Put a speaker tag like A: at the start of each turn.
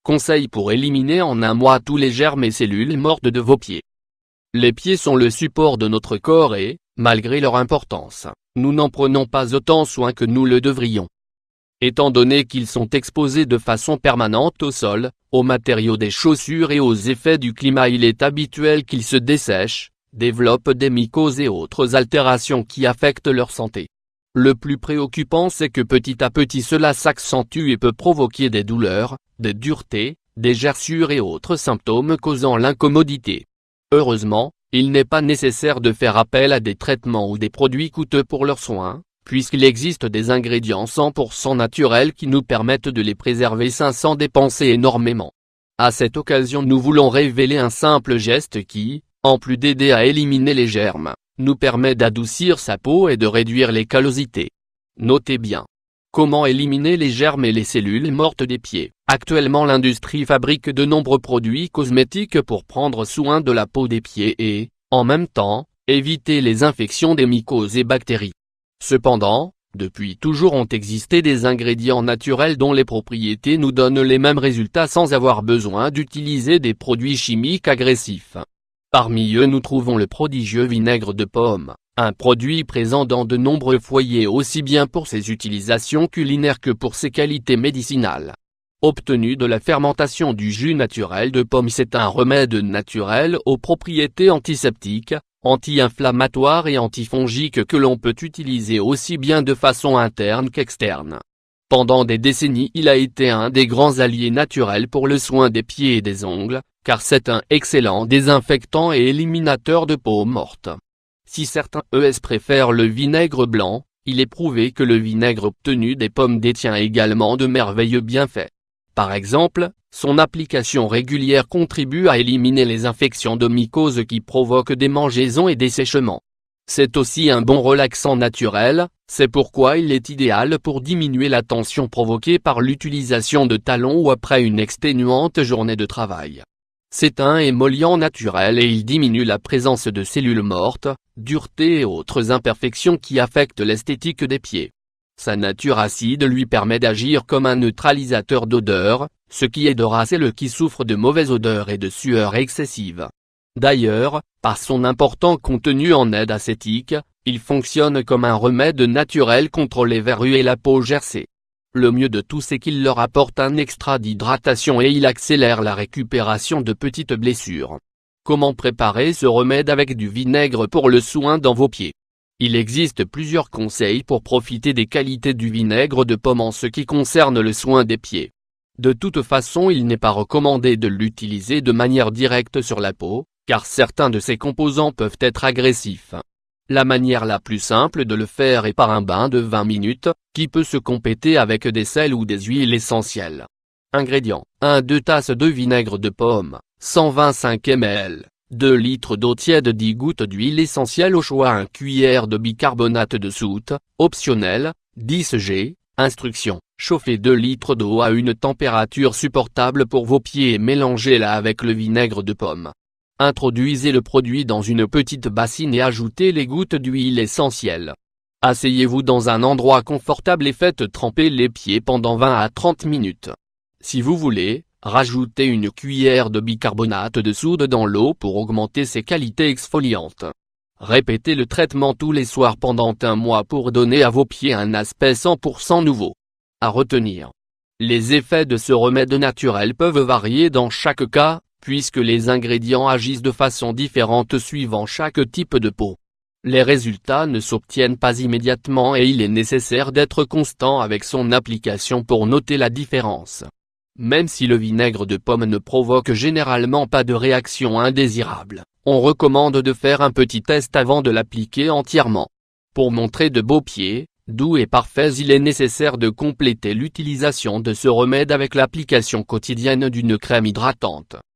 A: Conseil pour éliminer en un mois tous les germes et cellules mortes de vos pieds. Les pieds sont le support de notre corps et, malgré leur importance, nous n'en prenons pas autant soin que nous le devrions. Étant donné qu'ils sont exposés de façon permanente au sol, aux matériaux des chaussures et aux effets du climat, il est habituel qu'ils se dessèchent, développent des mycoses et autres altérations qui affectent leur santé. Le plus préoccupant, c'est que petit à petit cela s'accentue et peut provoquer des douleurs, des duretés, des gerçures et autres symptômes causant l'incommodité. Heureusement, il n'est pas nécessaire de faire appel à des traitements ou des produits coûteux pour leurs soins, puisqu'il existe des ingrédients 100% naturels qui nous permettent de les préserver sains sans dépenser énormément. À cette occasion, nous voulons révéler un simple geste qui, en plus d'aider à éliminer les germes, nous permet d'adoucir sa peau et de réduire les callosités. Notez bien. Comment éliminer les germes et les cellules mortes des pieds? Actuellement, l'industrie fabrique de nombreux produits cosmétiques pour prendre soin de la peau des pieds et, en même temps, éviter les infections des mycoses et bactéries. Cependant, depuis toujours ont existé des ingrédients naturels dont les propriétés nous donnent les mêmes résultats sans avoir besoin d'utiliser des produits chimiques agressifs. Parmi eux nous trouvons le prodigieux vinaigre de pomme, un produit présent dans de nombreux foyers aussi bien pour ses utilisations culinaires que pour ses qualités médicinales. Obtenu de la fermentation du jus naturel de pomme, c'est un remède naturel aux propriétés antiseptiques, anti-inflammatoires et antifongiques que l'on peut utiliser aussi bien de façon interne qu'externe. Pendant des décennies, il a été un des grands alliés naturels pour le soin des pieds et des ongles, car c'est un excellent désinfectant et éliminateur de peau morte. Si certains préfèrent le vinaigre blanc, il est prouvé que le vinaigre obtenu des pommes détient également de merveilleux bienfaits. Par exemple, son application régulière contribue à éliminer les infections de mycoses qui provoquent des mangeaisons et des séchements. C'est aussi un bon relaxant naturel, c'est pourquoi il est idéal pour diminuer la tension provoquée par l'utilisation de talons ou après une exténuante journée de travail. C'est un émollient naturel et il diminue la présence de cellules mortes, dureté et autres imperfections qui affectent l'esthétique des pieds. Sa nature acide lui permet d'agir comme un neutralisateur d'odeur, ce qui aidera celles qui souffrent de mauvaises odeurs et de sueur excessive. D'ailleurs, par son important contenu en aide acétique, il fonctionne comme un remède naturel contre les verrues et la peau gercée. Le mieux de tout, c'est qu'il leur apporte un extra d'hydratation et il accélère la récupération de petites blessures. Comment préparer ce remède avec du vinaigre pour le soin dans vos pieds? Il existe plusieurs conseils pour profiter des qualités du vinaigre de pomme en ce qui concerne le soin des pieds. De toute façon, il n'est pas recommandé de l'utiliser de manière directe sur la peau, car certains de ses composants peuvent être agressifs. La manière la plus simple de le faire est par un bain de 20 minutes, qui peut se compléter avec des sels ou des huiles essentielles. Ingrédients: 1-2 tasses de vinaigre de pomme, 125 ml, 2 litres d'eau tiède, 10 gouttes d'huile essentielle au choix, 1 cuillère de bicarbonate de soude, optionnel, 10 g. Instruction: chauffez 2 litres d'eau à une température supportable pour vos pieds et mélangez-la avec le vinaigre de pomme. Introduisez le produit dans une petite bassine et ajoutez les gouttes d'huile essentielle. Asseyez-vous dans un endroit confortable et faites tremper les pieds pendant 20 à 30 minutes. Si vous voulez, rajoutez une cuillère de bicarbonate de soude dans l'eau pour augmenter ses qualités exfoliantes. Répétez le traitement tous les soirs pendant un mois pour donner à vos pieds un aspect 100% nouveau. À retenir: les effets de ce remède naturel peuvent varier dans chaque cas, puisque les ingrédients agissent de façon différente suivant chaque type de peau. Les résultats ne s'obtiennent pas immédiatement et il est nécessaire d'être constant avec son application pour noter la différence. Même si le vinaigre de pomme ne provoque généralement pas de réaction indésirable, on recommande de faire un petit test avant de l'appliquer entièrement. Pour montrer de beaux pieds, doux et parfaits, il est nécessaire de compléter l'utilisation de ce remède avec l'application quotidienne d'une crème hydratante.